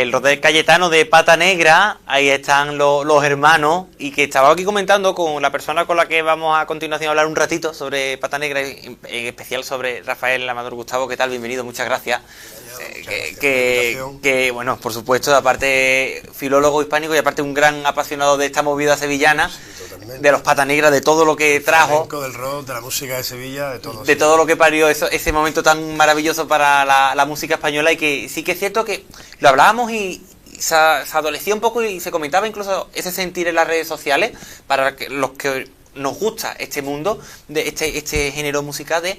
el Rodel Cayetano de Pata Negra, ahí están los hermanos, y que estaba aquí comentando con la persona con la que vamos a continuación a hablar un ratito sobre Pata Negra, en especial sobre Rafael Amador Gustavo. ¿Qué tal? Bienvenido, muchas gracias. Bueno, por supuesto, aparte filólogo hispánico y aparte un gran apasionado de esta movida sevillana, de los Pata Negra, de todo lo que trajo, del rock, de la música de Sevilla, de todo. De todo lo que parió ese momento tan maravilloso para la música española, y que sí que es cierto que lo hablábamos y se adolecía un poco y se comentaba incluso ese sentir en las redes sociales para los que nos gusta este mundo, de este género musical de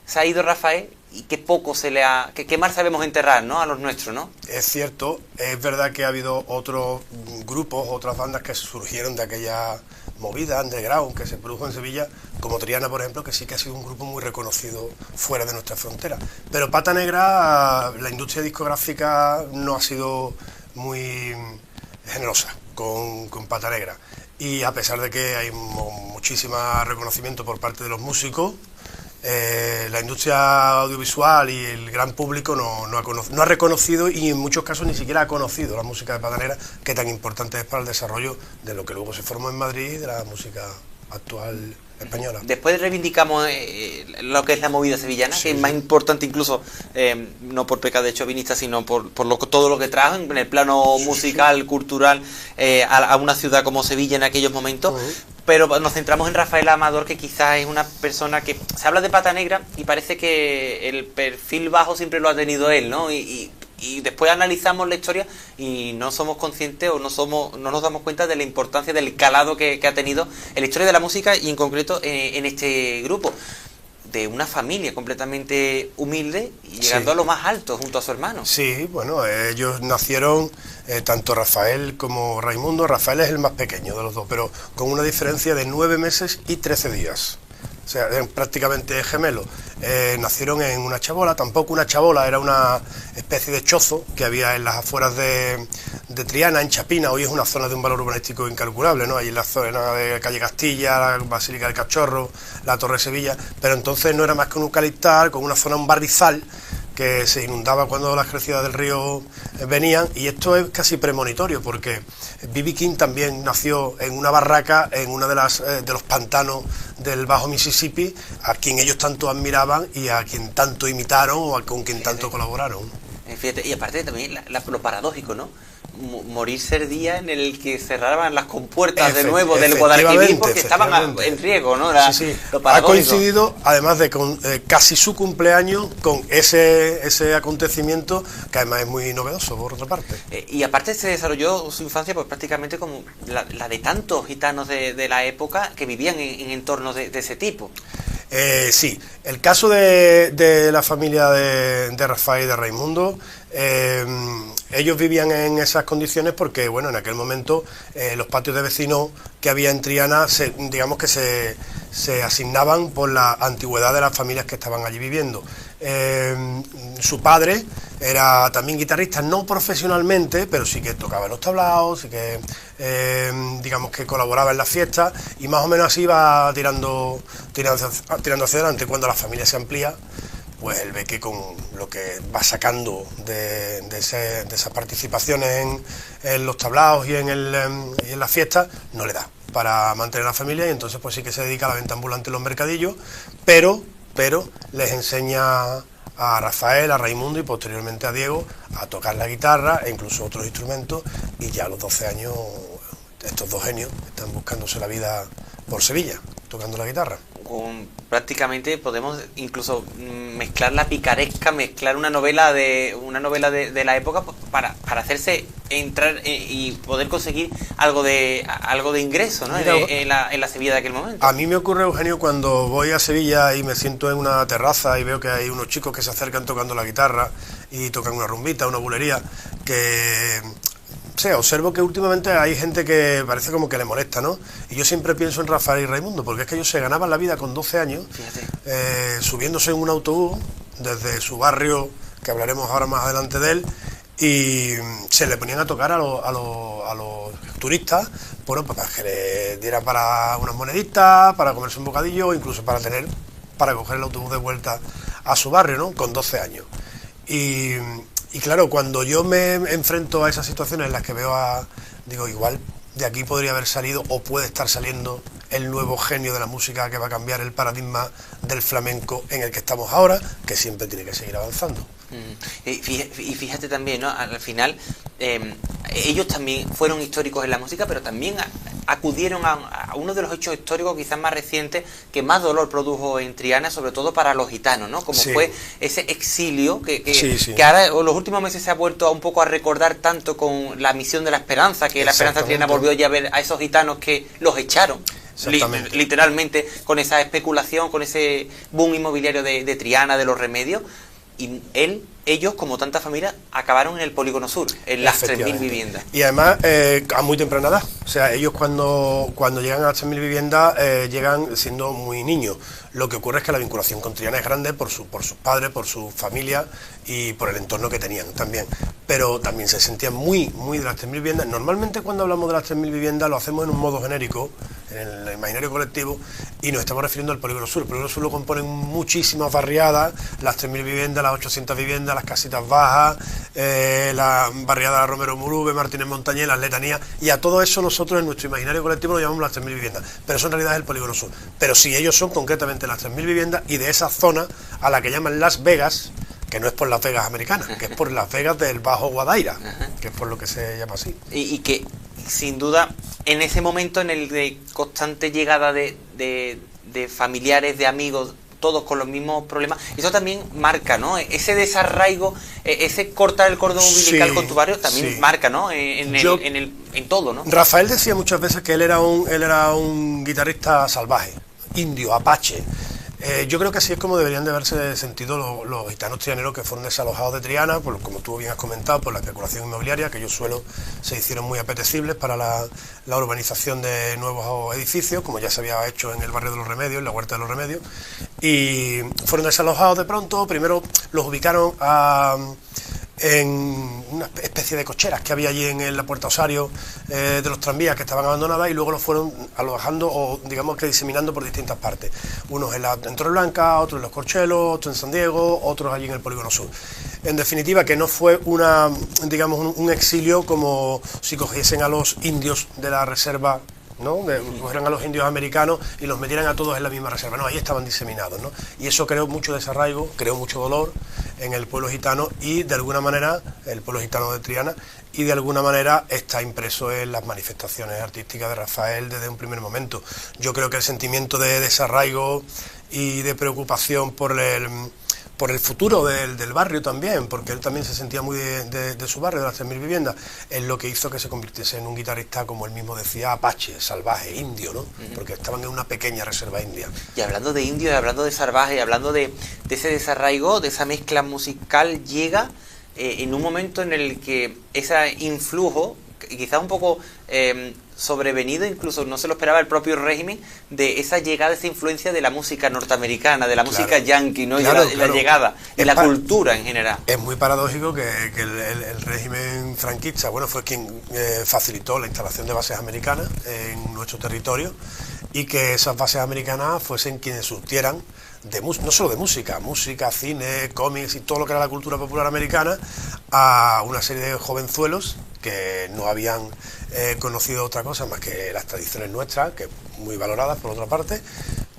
se ha ido Rafael y que poco se le ha... que más sabemos enterrar, ¿no?, a los nuestros, ¿no? Es cierto, es verdad que ha habido otros grupos, otras bandas que surgieron de aquella movida underground que se produjo en Sevilla, como Triana, por ejemplo, que sí que ha sido un grupo muy reconocido fuera de nuestra frontera. Pero Pata Negra, la industria discográfica no ha sido muy generosa con Pata Negra. Y a pesar de que hay muchísimo reconocimiento por parte de los músicos, la industria audiovisual y el gran público no ha reconocido, y en muchos casos ni siquiera ha conocido la música de Pata Negra, que tan importante es para el desarrollo de lo que luego se formó en Madrid, de la música actual española. Después reivindicamos lo que es la movida sevillana, sí, que es más importante incluso, no por pecado de chauvinista, sino por todo lo que trajo en el plano musical, cultural, a una ciudad como Sevilla en aquellos momentos. Pero nos centramos en Rafael Amador, que quizás es una persona que se habla de Pata Negra y parece que el perfil bajo siempre lo ha tenido él, ¿no? Y después analizamos la historia y no somos conscientes o no nos damos cuenta de la importancia del calado que ha tenido en la historia de la música, y en concreto en este grupo, de una familia completamente humilde y llegando a lo más alto junto a su hermano. Sí, bueno, ellos nacieron, tanto Rafael como Raimundo. Rafael es el más pequeño de los dos, pero con una diferencia de 9 meses y 13 días. O sea, prácticamente gemelos. Nacieron en una chabola, tampoco una chabola, era una especie de chozo que había en las afueras de Triana, en Chapina. Hoy es una zona de un valor urbanístico incalculable, ¿no? Ahí en la zona de Calle Castilla, la Basílica del Cachorro, la Torre de Sevilla, pero entonces no era más que un eucaliptal con una zona, un barrizal, que se inundaba cuando las crecidas del río venían, y esto es casi premonitorio, porque B.B. King también nació en una barraca en una de los pantanos del Bajo Mississippi, a quien ellos tanto admiraban y a quien tanto imitaron o con quien tanto colaboraron. Fíjate, y aparte también lo paradójico, ¿no? Morirse el día en el que cerraban las compuertas de nuevo del Guadalquivir, porque estaban en riesgo, ¿no? Sí. Ha coincidido, además de con casi su cumpleaños, con ese acontecimiento, que además es muy novedoso, por otra parte. Y aparte se desarrolló su infancia pues prácticamente como la de tantos gitanos de la época que vivían en entornos de ese tipo. Sí, el caso de la familia de Rafael y de Raimundo, ellos vivían en esas condiciones porque, bueno, en aquel momento los patios de vecinos que había en Triana, digamos que se asignaban por la antigüedad de las familias que estaban allí viviendo. Su padre era también guitarrista, no profesionalmente, pero sí que tocaba en los tablaos, sí que digamos que colaboraba en las fiestas, y más o menos así va tirando hacia adelante. Cuando la familia se amplía, pues él ve que con lo que va sacando de esas participaciones en los tablaos y en las fiestas, no le da para mantener a la familia, y entonces pues sí que se dedica a la venta ambulante en los mercadillos, pero les enseña a Rafael, a Raimundo y posteriormente a Diego a tocar la guitarra e incluso otros instrumentos, y ya a los 12 años estos dos genios están buscándose la vida por Sevilla, tocando la guitarra. Prácticamente podemos incluso mezclar la picaresca, mezclar una novela de la época para hacerse entrar y poder conseguir algo de ingreso, ¿no? en la Sevilla de aquel momento. A mí me ocurre, Eugenio, cuando voy a Sevilla y me siento en una terraza y veo que hay unos chicos que se acercan tocando la guitarra y tocan una rumbita, una bulería, que observo que últimamente hay gente que parece como que le molesta, ¿no? Y yo siempre pienso en Rafael y Raimundo, porque es que ellos se ganaban la vida con 12 años, subiéndose en un autobús desde su barrio, que hablaremos ahora más adelante de él, y se le ponían a tocar a los turistas, bueno, para que le dieran para unas moneditas, para comerse un bocadillo, o incluso para coger el autobús de vuelta a su barrio, ¿no? Con 12 años. Y Y claro, cuando yo me enfrento a esas situaciones en las que veo digo, igual de aquí podría haber salido o puede estar saliendo el nuevo genio de la música que va a cambiar el paradigma del flamenco en el que estamos ahora, que siempre tiene que seguir avanzando. Y fíjate también, ¿no? Al final, ellos también fueron históricos en la música, pero también acudieron a uno de los hechos históricos quizás más recientes que más dolor produjo en Triana, sobre todo para los gitanos, ¿no? Como fue ese exilio que ahora en los últimos meses se ha vuelto un poco a recordar tanto con la misión de la esperanza, que la esperanza triana volvió ya a ver a esos gitanos que los echaron. Literalmente, con esa especulación, con ese boom inmobiliario de Triana, de los remedios. Y ellos, como tanta familia, acabaron en el Polígono Sur, en las 3.000 viviendas. Y además, a muy temprana edad. O sea, ellos cuando llegan a las 3.000 viviendas, llegan siendo muy niños. Lo que ocurre es que la vinculación con Triana es grande por sus padres, por su familia y por el entorno que tenían también. Pero también se sentían muy de las 3.000 viviendas. Normalmente cuando hablamos de las 3.000 viviendas lo hacemos en un modo genérico, en el imaginario colectivo, y nos estamos refiriendo al Polígono Sur. El Polígono Sur lo componen muchísimas barriadas, las 3.000 viviendas, las 800 viviendas, las casitas bajas, la barriada Romero Murube, Martínez Montañés, las letanías, y a todo eso nosotros en nuestro imaginario colectivo lo llamamos las 3.000 viviendas, pero eso en realidad es el Polígono Sur. Pero sí, ellos son concretamente las 3.000 viviendas y de esa zona a la que llaman Las Vegas, que no es por Las Vegas americanas, que es por Las Vegas del Bajo Guadaira, que es por lo que se llama así. Y que, sin duda, en ese momento en el de constante llegada de familiares, de amigos, todos con los mismos problemas, eso también marca, ¿no? Ese desarraigo, ese cortar el cordón umbilical con tu barrio también marca, ¿no? En todo, ¿no? Rafael decía muchas veces que él era un guitarrista salvaje, indio, apache. Yo creo que así es como deberían de haberse sentido los gitanos trianeros que fueron desalojados de Triana, como tú bien has comentado, por la especulación inmobiliaria, que ellos se hicieron muy apetecibles para la urbanización de nuevos edificios, como ya se había hecho en el barrio de los Remedios, en la Huerta de los Remedios, y fueron desalojados de pronto. Primero los ubicaron en una especie de cocheras que había allí en la Puerta Osario de los tranvías, que estaban abandonadas, y luego los fueron alojando o digamos que diseminando por distintas partes, unos en Torreblanca, otros en Los Corchelos, otros en San Diego, otros allí en el Polígono Sur. En definitiva, que no fue un exilio como si cogiesen a los indios de la reserva, ¿no? Cogieran a los indios americanos y los metieran a todos en la misma reserva. No, ahí estaban diseminados, ¿no? Y eso creó mucho desarraigo, creó mucho dolor en el pueblo gitano, y de alguna manera, el pueblo gitano de Triana, y de alguna manera está impreso en las manifestaciones artísticas de Rafael desde un primer momento. Yo creo que el sentimiento de desarraigo y de preocupación por el futuro del barrio también, porque él también se sentía muy de su barrio, de las 3.000 viviendas, es lo que hizo que se convirtiese en un guitarrista, como él mismo decía, apache, salvaje, indio, ¿no? Porque estaban en una pequeña reserva india. Y hablando de indio, y hablando de salvaje, y hablando de ese desarraigo, de esa mezcla musical, llega en un momento en el que ese influjo, quizás un poco sobrevenido, incluso no se lo esperaba el propio régimen, de esa llegada, esa influencia de la música norteamericana, de la música yankee, ¿no? Claro, y la llegada, y la cultura en general. Es muy paradójico que el régimen franquista, bueno, fue quien facilitó la instalación de bases americanas en nuestro territorio, y que esas bases americanas fuesen quienes surtieran no solo de música, cine, cómics y todo lo que era la cultura popular americana, a una serie de jovenzuelos que no habían conocido otra cosa más que las tradiciones nuestras, que muy valoradas por otra parte,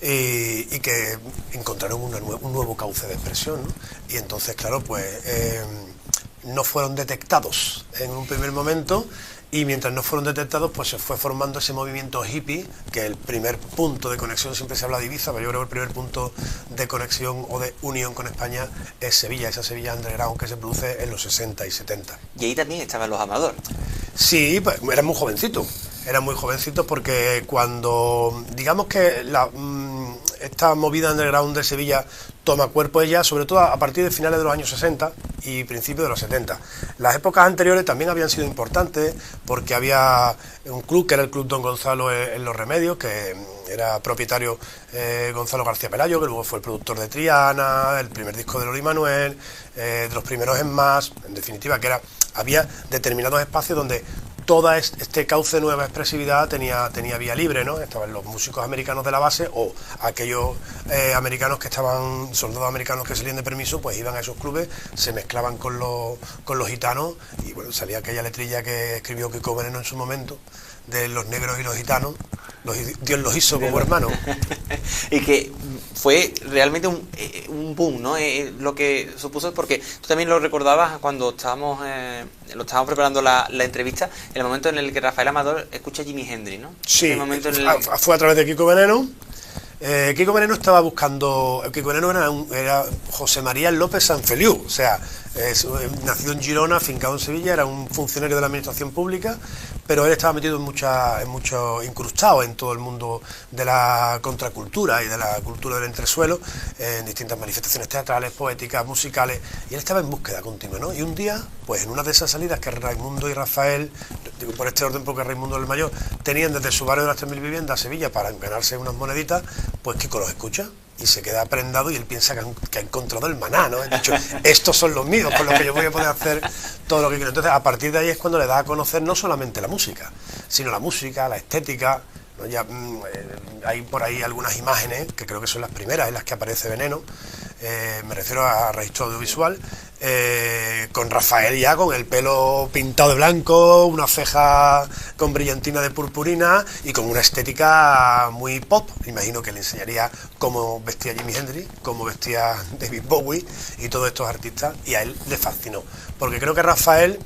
y que encontraron un nuevo cauce de expresión, ¿no? Y entonces, claro, pues no fueron detectados en un primer momento, y mientras no fueron detectados, pues se fue formando ese movimiento hippie, que el primer punto de conexión, siempre se habla de Ibiza, pero yo creo que el primer punto de conexión o de unión con España es Sevilla, esa Sevilla underground que se produce en los 60 y 70. Y ahí también estaban los Amador. Sí, pues eran muy jovencitos porque cuando, digamos que esta movida underground de Sevilla toma cuerpo ella, sobre todo a partir de finales de los años 60 y principios de los 70. Las épocas anteriores también habían sido importantes, porque había un club que era el Club Don Gonzalo en Los Remedios, que era propietario Gonzalo García Pelayo, que luego fue el productor de Triana, el primer disco de Lori Manuel, de los primeros en Más, en definitiva, que había determinados espacios donde toda este cauce de nueva expresividad tenía vía libre, ¿no? Estaban los músicos americanos de la base o aquellos americanos que estaban, soldados americanos que salían de permiso, pues iban a esos clubes, se mezclaban con los gitanos y bueno, salía aquella letrilla que escribió Kiko Veneno en su momento, de los negros y los gitanos, Dios los hizo como hermanos. Y que fue realmente un boom, ¿no? Lo que supuso, porque tú también lo recordabas cuando estábamos preparando la entrevista, en el momento en el que Rafael Amador escucha a Jimi Hendrix, ¿no? Sí, fue a través de Kiko Veneno. Kiko Veneno estaba buscando... Kiko Veneno era José María López Sanfeliu, o sea, nacido en Girona, afincado en Sevilla, era un funcionario de la administración pública, pero él estaba metido incrustado en todo el mundo de la contracultura y de la cultura del entresuelo, en distintas manifestaciones teatrales, poéticas, musicales, y él estaba en búsqueda continua, ¿no? Y un día, pues en una de esas salidas que Raimundo y Rafael, digo por este orden porque Raimundo es el mayor, tenían desde su barrio de las 3.000 viviendas a Sevilla para ganarse unas moneditas, pues Kiko los escucha y se queda prendado y él piensa que ha encontrado el maná, ¿no? De hecho, estos son los míos con los que yo voy a poder hacer todo lo que quiero. Entonces, a partir de ahí es cuando le da a conocer no solamente la música, sino la música, la estética, ¿no? Ya hay por ahí algunas imágenes, que creo que son las primeras en las que aparece Veneno, me refiero a registro audiovisual, con Rafael ya con el pelo pintado de blanco, una ceja con brillantina de purpurina y con una estética muy pop. Imagino que le enseñaría cómo vestía Jimi Hendrix, cómo vestía David Bowie y todos estos artistas, y a él le fascinó, porque creo que Rafael,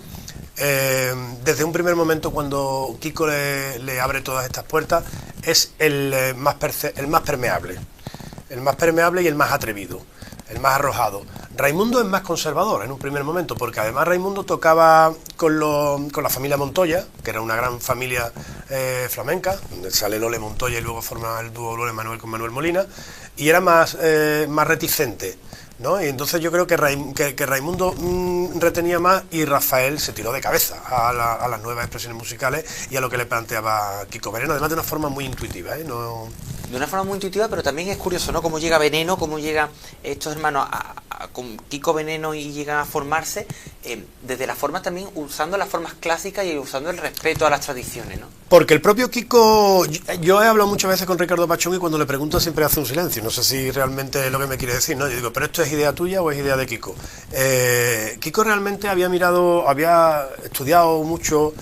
desde un primer momento cuando Kiko le abre todas estas puertas, es el más permeable y el más atrevido, el más arrojado. Raimundo es más conservador en un primer momento, porque además Raimundo tocaba con la familia Montoya, que era una gran familia flamenca, donde sale Lole Montoya y luego forma el dúo Lole Manuel con Manuel Molina, y era más reticente, ¿no? Y entonces yo creo que Raimundo retenía más y Rafael se tiró de cabeza a las nuevas expresiones musicales y a lo que le planteaba Kiko Veneno, además de una forma muy intuitiva, ¿eh? No... De una forma muy intuitiva, pero también es curioso, ¿no? Cómo llega Veneno, cómo llegan estos hermanos con Kiko Veneno y llegan a formarse desde las formas también, usando las formas clásicas y usando el respeto a las tradiciones, ¿no? Porque el propio Kiko, yo he hablado muchas veces con Ricardo Pachón y cuando le pregunto siempre hace un silencio, no sé si realmente es lo que me quiere decir, ¿no? Yo digo, ¿pero esto es idea tuya o es idea de Kiko? Kiko realmente había estudiado mucho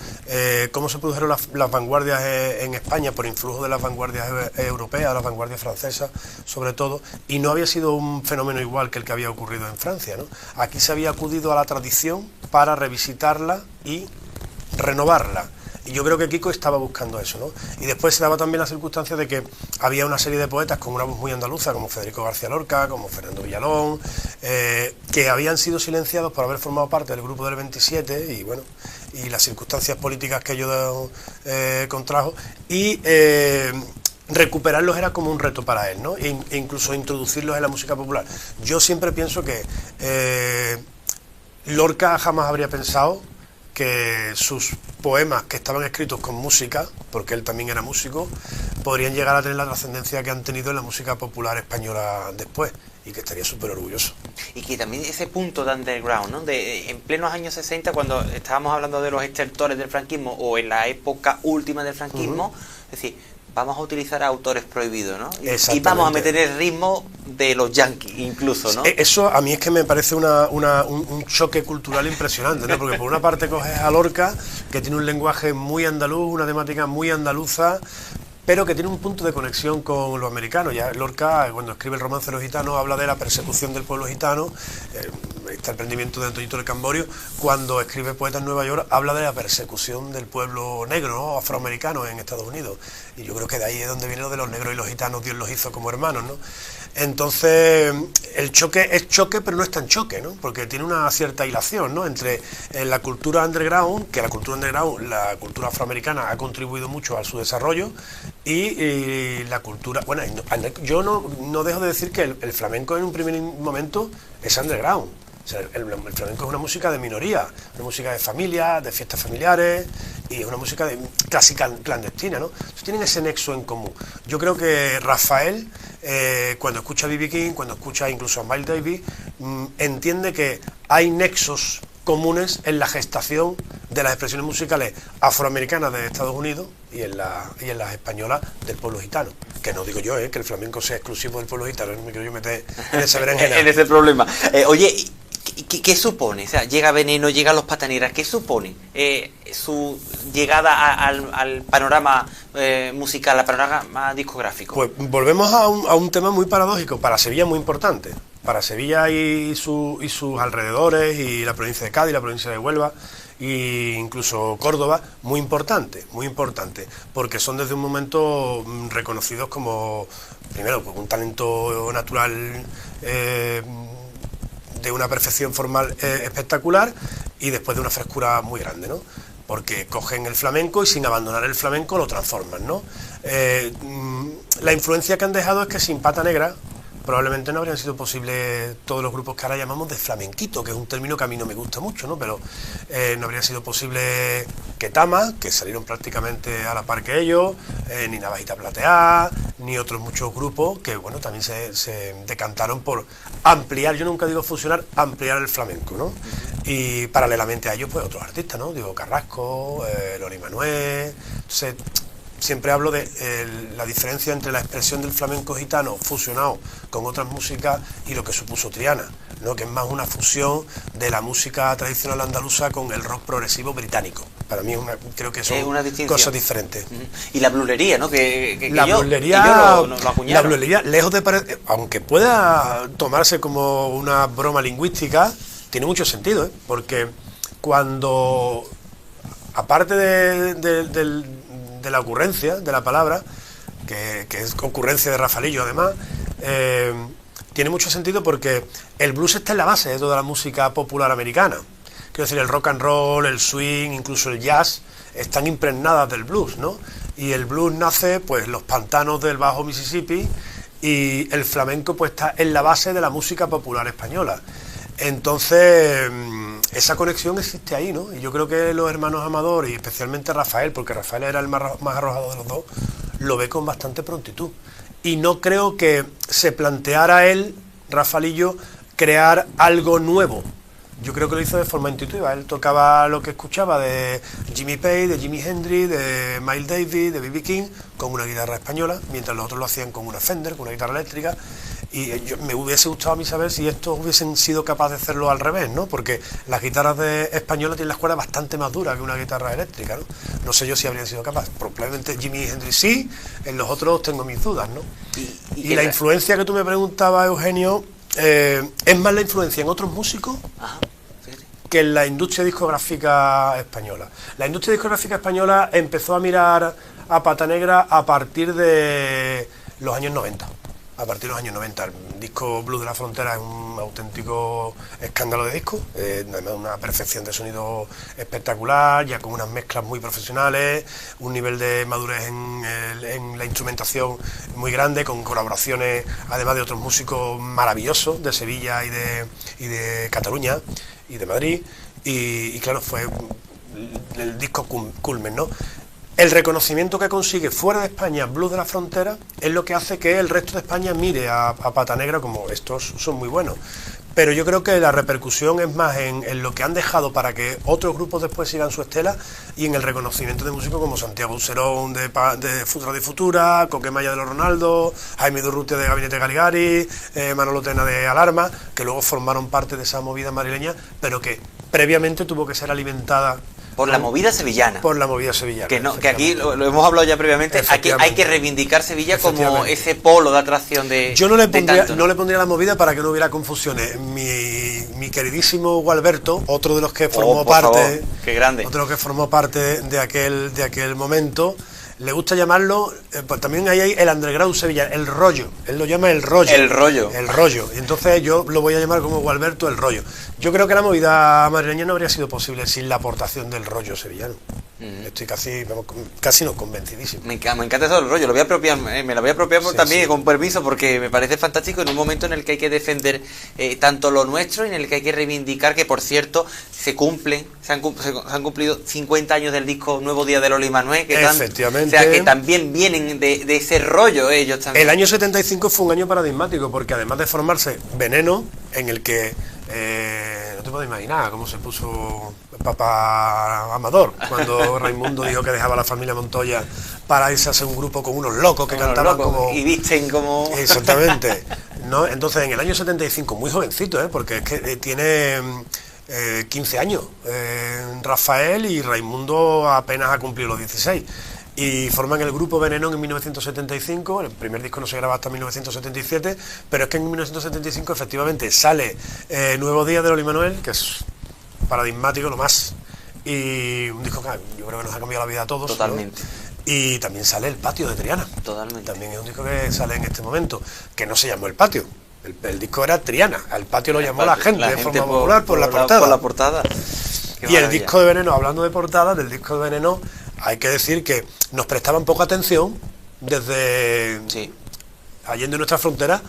cómo se produjeron las vanguardias en España por influjo de las vanguardias europeas, las vanguardias francesas sobre todo, y no había sido un fenómeno igual que el que había ocurrido en Francia, ¿no? Aquí se había acudido a la tradición para revisitarla y renovarla. Y yo creo que Kiko estaba buscando eso, ¿no? Y después se daba también la circunstancia de que había una serie de poetas con una voz muy andaluza, como Federico García Lorca, como Fernando Villalón, que habían sido silenciados por haber formado parte del grupo del 27 y bueno, y las circunstancias políticas que ello contrajo, y recuperarlos era como un reto para él, ¿no? E incluso introducirlos en la música popular. Yo siempre pienso que Lorca jamás habría pensado que sus poemas, que estaban escritos con música, porque él también era músico, podrían llegar a tener la trascendencia que han tenido en la música popular española después, y que estaría súper orgulloso. Y que también ese punto de underground, ¿no? En plenos años 60, cuando estábamos hablando de los estertores del franquismo, o en la época última del franquismo, es decir, vamos a utilizar a autores prohibidos, ¿no? Y vamos a meter el ritmo de los yankees, incluso, ¿no? Eso a mí es que me parece un choque cultural impresionante, ¿no? Porque por una parte coges a Lorca, que tiene un lenguaje muy andaluz, una temática muy andaluza, pero que tiene un punto de conexión con los americanos. Ya Lorca, cuando escribe el romance de los gitanos, habla de la persecución del pueblo gitano, está el prendimiento de Antoñito del Camborio. Cuando escribe Poeta en Nueva York, habla de la persecución del pueblo negro, ¿no? Afroamericano en Estados Unidos. Y yo creo que de ahí es donde viene lo de los negros y los gitanos, Dios los hizo como hermanos, ¿no? Entonces, el choque es choque, pero no es tan choque, ¿no? Porque tiene una cierta hilación, ¿no? Entre la cultura underground, que la cultura underground, la cultura afroamericana ha contribuido mucho a su desarrollo, y la cultura... Bueno, yo no dejo de decir que el flamenco en un primer momento es underground. O sea, el flamenco es una música de minoría, una música de familia, de fiestas familiares, y es una música clásica clandestina, ¿no? Entonces tienen ese nexo en común. Yo creo que Rafael, cuando escucha a B.B. King, cuando escucha incluso a Miles Davis, entiende que hay nexos comunes en la gestación de las expresiones musicales afroamericanas de Estados Unidos y en las españolas del pueblo gitano. Que no digo yo, que el flamenco sea exclusivo del pueblo gitano, no me quiero yo meter en ese berenjena. En ese problema. Oye, ¿qué supone? O sea, llega Veneno, llega Los Pataneras, ¿qué supone su llegada al panorama musical, al panorama discográfico? Pues volvemos a un tema muy paradójico, para Sevilla muy importante. Para Sevilla y sus alrededores, y la provincia de Cádiz, la provincia de Huelva, e incluso Córdoba, muy importante, porque son desde un momento reconocidos como, primero, pues un talento natural de una perfección formal espectacular, y después de una frescura muy grande, ¿no? Porque cogen el flamenco y sin abandonar el flamenco lo transforman, ¿no? La influencia que han dejado es que sin Pata Negra probablemente no habrían sido posibles todos los grupos que ahora llamamos de flamenquito, que es un término que a mí no me gusta mucho, ¿no? Pero no habría sido posible Ketama, que salieron prácticamente a la par que ellos, ni Navajita Plateada, ni otros muchos grupos que, bueno, también se decantaron por ampliar, yo nunca digo fusionar, ampliar el flamenco, ¿no? Y paralelamente a ellos, pues otros artistas, ¿no? Digo Carrasco, Loli Manuel, siempre hablo de la diferencia entre la expresión del flamenco gitano fusionado con otras músicas y lo que supuso Triana, ¿no? Que es más una fusión de la música tradicional andaluza con el rock progresivo británico. Para mí creo que son cosas diferentes. Y la blulería, ¿no? La blulería, lejos de parecer, aunque pueda tomarse como una broma lingüística, tiene mucho sentido, porque cuando, aparte de la ocurrencia de la palabra, que es ocurrencia de Rafaelillo además, tiene mucho sentido porque el blues está en la base de toda la música popular americana. Quiero decir, el rock and roll, el swing, incluso el jazz, están impregnadas del blues, ¿no? Y el blues nace, pues, en los pantanos del Bajo Mississippi, y el flamenco, pues, está en la base de la música popular española. Entonces, esa conexión existe ahí, ¿no? Y yo creo que los hermanos Amador, y especialmente Rafael, porque Rafael era el más arrojado de los dos, lo ve con bastante prontitud. Y no creo que se planteara él, Rafaelillo, crear algo nuevo. Yo creo que lo hizo de forma intuitiva. Él tocaba lo que escuchaba de Jimmy Page, de Jimi Hendrix, de Miles Davis, de B.B. King, con una guitarra española, mientras los otros lo hacían con una Fender, con una guitarra eléctrica. Y me hubiese gustado a mí saber si estos hubiesen sido capaces de hacerlo al revés, ¿no? Porque las guitarras españolas tienen las cuerdas bastante más duras que una guitarra eléctrica, ¿no? No sé yo si habrían sido capaces. Probablemente Jimi Hendrix sí, en los otros tengo mis dudas, ¿no? Y la influencia que tú me preguntabas, Eugenio, es más la influencia en otros músicos que en la industria discográfica española. La industria discográfica española empezó a mirar a Pata Negra a partir de los años 90. A partir de los años 90, el disco Blues de la Frontera es un auténtico escándalo de disco, además una perfección de sonido espectacular, ya con unas mezclas muy profesionales, un nivel de madurez en la instrumentación muy grande, con colaboraciones además de otros músicos maravillosos de Sevilla y de Cataluña y de Madrid, y claro, fue el disco culmen, ¿no? El reconocimiento que consigue fuera de España Blues de la Frontera es lo que hace que el resto de España mire a Pata Negra como estos son muy buenos. Pero yo creo que la repercusión es más en lo que han dejado para que otros grupos después sigan su estela, y en el reconocimiento de músicos como Santiago Userón de Futura de Futura, Coque Maya de los Ronaldo, Jaime Durrutia de Gabinete Galigari, Manolo Tena de Alarma, que luego formaron parte de esa movida madrileña, pero que previamente tuvo que ser alimentada por la movida sevillana. Por la movida sevillana. Que aquí lo hemos hablado ya previamente. Aquí hay que reivindicar Sevilla como ese polo de atracción de. Yo no le pondría la movida para que no hubiera confusiones. Mi queridísimo Gualberto, otro de los que formó parte. Qué grande. Otro de los que formó parte de aquel momento. Le gusta llamarlo, pues también ahí hay el underground sevillano, el rollo. Él lo llama el rollo. El rollo. El rollo. Y entonces yo lo voy a llamar como Gualberto el rollo. Yo creo que la movida madrileña no habría sido posible sin la aportación del rollo sevillano. Estoy casi no convencidísimo. Me encanta eso del rollo, me lo voy a apropiar también con permiso, porque me parece fantástico en un momento en el que hay que defender tanto lo nuestro y en el que hay que reivindicar que, por cierto, se han cumplido 50 años del disco Nuevo Día de Loli Manuel, efectivamente. O sea, que también vienen de ese rollo ellos también. El año 75 fue un año paradigmático, porque además de formarse Veneno, en el que te puedes imaginar cómo se puso papá Amador cuando Raimundo dijo que dejaba a la familia Montoya para irse a hacer un grupo con unos locos que cantaban como... Y visten como... Exactamente. ¿No? Entonces, en el año 75, muy jovencito, porque es que tiene 15 años, Rafael, y Raimundo apenas ha cumplido los 16. Y forman el grupo Venenón en 1975, el primer disco no se graba hasta 1977, pero es que en 1975 efectivamente sale Nuevos Días de Loli Manuel, que es paradigmático lo más, y un disco que yo creo que nos ha cambiado la vida a todos. Totalmente. ¿No? Y también sale El Patio de Triana. Totalmente. También es un disco que sale en este momento, que no se llamó El Patio. El disco era Triana, al patio lo llamó la gente de forma popular por la portada. Por la portada. Y el disco de Veneno, hablando de portadas, del disco de Veneno, hay que decir que nos prestaban poca atención desde allende nuestra frontera,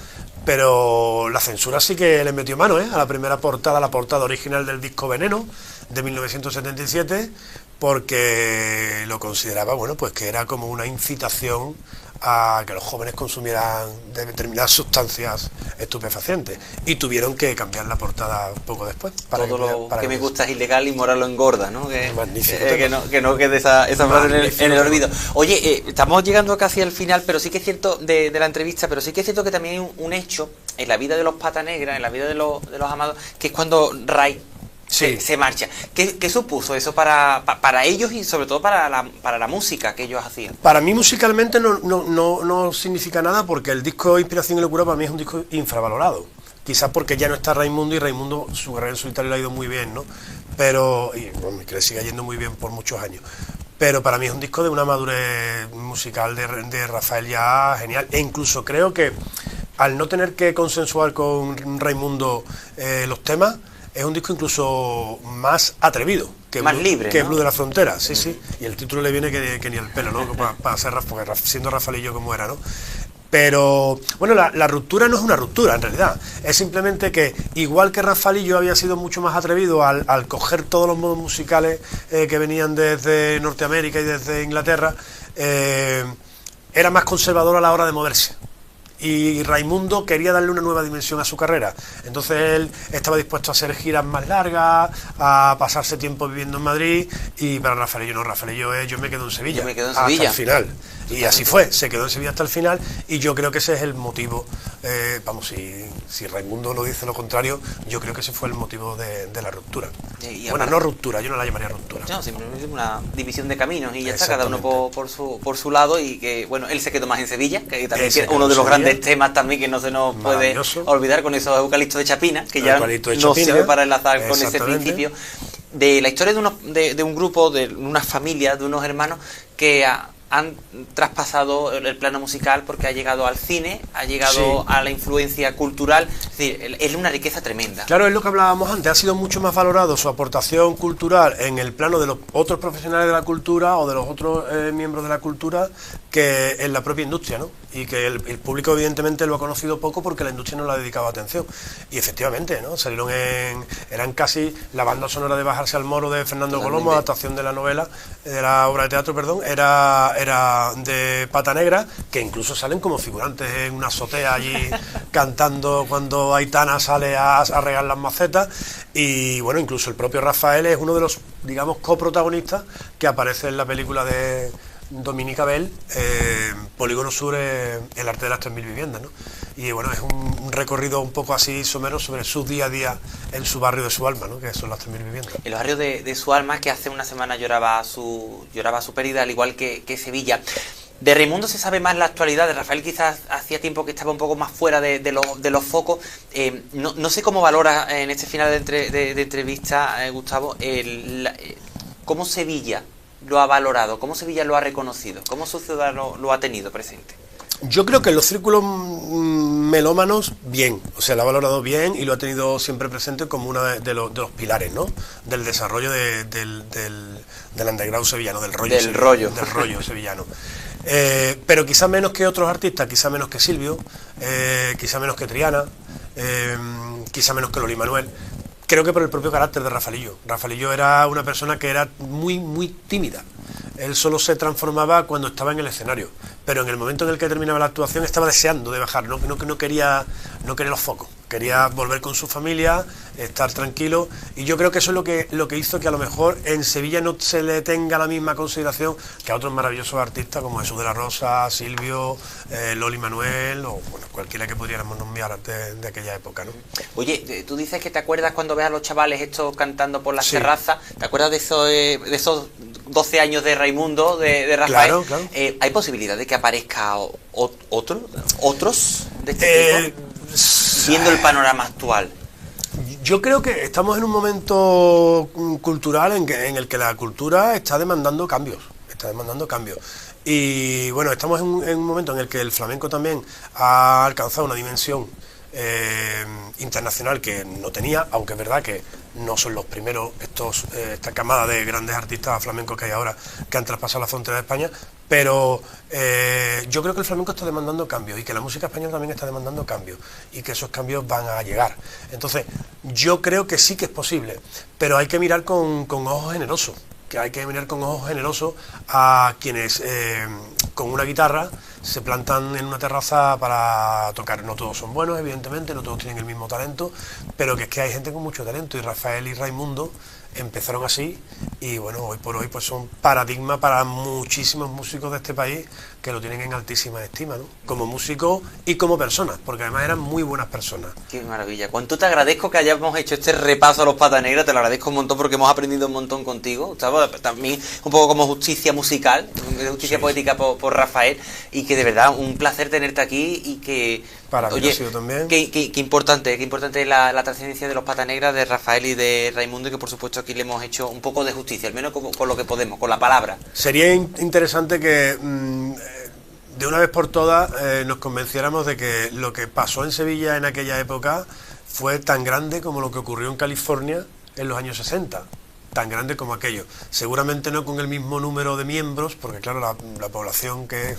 pero la censura sí que le metió mano a la primera portada, la portada original del disco Veneno de 1977, porque lo consideraba, bueno, pues que era como una incitación a que los jóvenes consumieran de determinadas sustancias estupefacientes, y tuvieron que cambiar la portada poco después. Todo lo que me gusta es ilegal y moral lo engorda, ¿no? Magnífico. Que no quede esa frase en el olvido. Oye, estamos llegando casi al final, pero sí que es cierto de la entrevista, pero sí que es cierto que también hay un hecho en la vida de los Pata Negra, en la vida de los Amados, que es cuando Ray se marcha. ¿Qué supuso eso para ellos y sobre todo para la música que ellos hacían? Para mí musicalmente no significa nada, porque el disco Inspiración y Locura para mí es un disco infravalorado. Quizás porque ya no está Raimundo, y Raimundo su carrera en solitario le ha ido muy bien, ¿no? Pero, y bueno, que le siga yendo muy bien por muchos años. Pero para mí es un disco de una madurez musical de Rafael ya genial. E incluso creo que al no tener que consensuar con Raimundo los temas, es un disco incluso más atrevido, más libre, que ¿no? Blue de la Frontera, sí. Y el título le viene que ni el pelo, ¿no? Para ser porque siendo Rafaelillo como era, ¿no? Pero, bueno, la ruptura no es una ruptura, en realidad. Es simplemente que, igual que Rafaelillo había sido mucho más atrevido al coger todos los modos musicales que venían desde Norteamérica y desde Inglaterra, era más conservador a la hora de moverse. Y Raimundo quería darle una nueva dimensión a su carrera, entonces él estaba dispuesto a hacer giras más largas, a pasarse tiempo viviendo en Madrid, y para Rafaelillo no, Rafaelillo es yo me quedo en Sevilla, hasta el final. Y así fue, se quedó en Sevilla hasta el final, y yo creo que ese es el motivo, si Raimundo no dice lo contrario, yo creo que ese fue el motivo de la ruptura. Bueno, no ruptura, yo no la llamaría ruptura. No, simplemente una división de caminos, y ya está, cada uno por su lado, y que, bueno, él se quedó más en Sevilla, que también es uno de los grandes temas también que no se nos puede olvidar, con esos eucaliptos de Chapina, que ya no sirve para enlazar con ese principio. De la historia de un grupo, de una familia, de unos hermanos que han traspasado el plano musical, porque ha llegado al cine, ha llegado a la influencia cultural, es decir, es una riqueza tremenda. Claro, es lo que hablábamos antes, ha sido mucho más valorado su aportación cultural en el plano de los otros profesionales de la cultura o de los otros miembros de la cultura que en la propia industria, ¿no? Y que el público evidentemente lo ha conocido poco porque la industria no le ha dedicado atención. Y efectivamente, ¿no? Salieron eran casi la banda sonora de Bajarse al Moro de Fernando Colomo, adaptación de la novela, de la obra de teatro, perdón, era de Pata Negra, que incluso salen como figurantes en una azotea allí cantando cuando Aitana sale a regar las macetas. Y bueno, incluso el propio Rafael es uno de los, digamos, coprotagonistas que aparece en la película de Dominica Bell, Polígono Sur, el arte de las 3000 viviendas, ¿no? Y bueno, es un recorrido un poco así somero sobre su día a día en su barrio de su alma, ¿no? Que son las 3000 viviendas. El barrio de su alma, que hace una semana lloraba su pérdida, al igual que Sevilla. De Raimundo se sabe más la actualidad, de Rafael quizás hacía tiempo que estaba un poco más fuera de los focos. No sé cómo valora en este final de entrevista, Gustavo, cómo Sevilla lo ha valorado, cómo Sevilla lo ha reconocido, cómo su ciudad lo ha tenido presente. Yo creo que en los círculos melómanos, bien, o sea, lo ha valorado bien y lo ha tenido siempre presente como uno de los pilares, ¿no? Del desarrollo del underground sevillano, del rollo sevillano. Pero quizá menos que otros artistas, quizá menos que Silvio, quizá menos que Triana, quizá menos que Loli Manuel. Creo que por el propio carácter de Rafaelillo. Rafaelillo era una persona que era muy, muy tímida. Él solo se transformaba cuando estaba en el escenario, pero en el momento en el que terminaba la actuación estaba deseando de bajar, no quería los focos. quería volver con su familia, estar tranquilo, y yo creo que eso es lo que hizo que a lo mejor en Sevilla no se le tenga la misma consideración que a otros maravillosos artistas como Jesús de la Rosa, Silvio, Loli Manuel, o bueno, cualquiera que pudiéramos nombrar de aquella época, ¿no? Oye, tú dices que te acuerdas cuando ves a los chavales estos cantando por las Sí. terrazas, ¿te acuerdas de esos 12 años de Raimundo, de Rafael? Claro, claro. ¿Hay posibilidad de que aparezca otros de este tipo? Viendo el panorama actual. Yo creo que estamos en un momento cultural en el que la cultura está demandando cambios, y bueno, estamos en un momento en el que el flamenco también ha alcanzado una dimensión internacional que no tenía, aunque es verdad que no son los primeros esta camada de grandes artistas flamencos que hay ahora que han traspasado la frontera de España, pero yo creo que el flamenco está demandando cambios y que la música española también está demandando cambios y que esos cambios van a llegar. Entonces, yo creo que sí que es posible, pero hay que mirar con ojos generosos, a quienes con una guitarra se plantan en una terraza para tocar. No todos son buenos, evidentemente, no todos tienen el mismo talento, pero que es que hay gente con mucho talento, y Rafael y Raimundo empezaron así, y bueno, hoy por hoy pues son paradigma para muchísimos músicos de este país que lo tienen en altísima estima, ¿no? Como músicos y como personas, porque además eran muy buenas personas. Qué maravilla. Cuánto te agradezco que hayamos hecho este repaso a los Patas Negras, te lo agradezco un montón porque hemos aprendido un montón contigo, ¿sabes? También un poco como justicia musical, justicia poética por Rafael, y que de verdad un placer tenerte aquí, y que... Para mí oye, ha sido también. Qué importante es la trascendencia de los Patas Negras, de Rafael y de Raimundo, y que por supuesto aquí le hemos hecho un poco de justicia, al menos con lo que podemos, con la palabra. Sería interesante que de una vez por todas nos convenciéramos de que lo que pasó en Sevilla en aquella época fue tan grande como lo que ocurrió en California en los años 60. Tan grande como aquello. Seguramente no con el mismo número de miembros, porque claro, la población que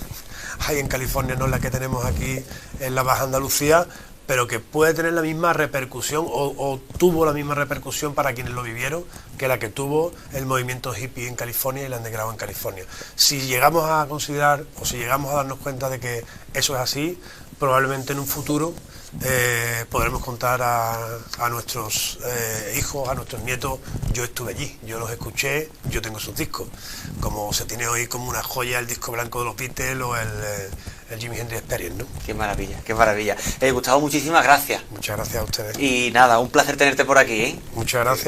hay en California no es la que tenemos aquí en la Baja Andalucía, pero que puede tener la misma repercusión o tuvo la misma repercusión para quienes lo vivieron que la que tuvo el movimiento hippie en California y el underground en California. Si llegamos a considerar o si llegamos a darnos cuenta de que eso es así, probablemente en un futuro podremos contar a nuestros hijos, a nuestros nietos: yo estuve allí, yo los escuché, yo tengo sus discos, como se tiene hoy como una joya el disco blanco de los Beatles o el Jimi Hendrix Experience, ¿no? Qué maravilla, qué maravilla. Gustavo, muchísimas gracias. Muchas gracias a ustedes. Y nada, un placer tenerte por aquí, ¿eh? Muchas gracias.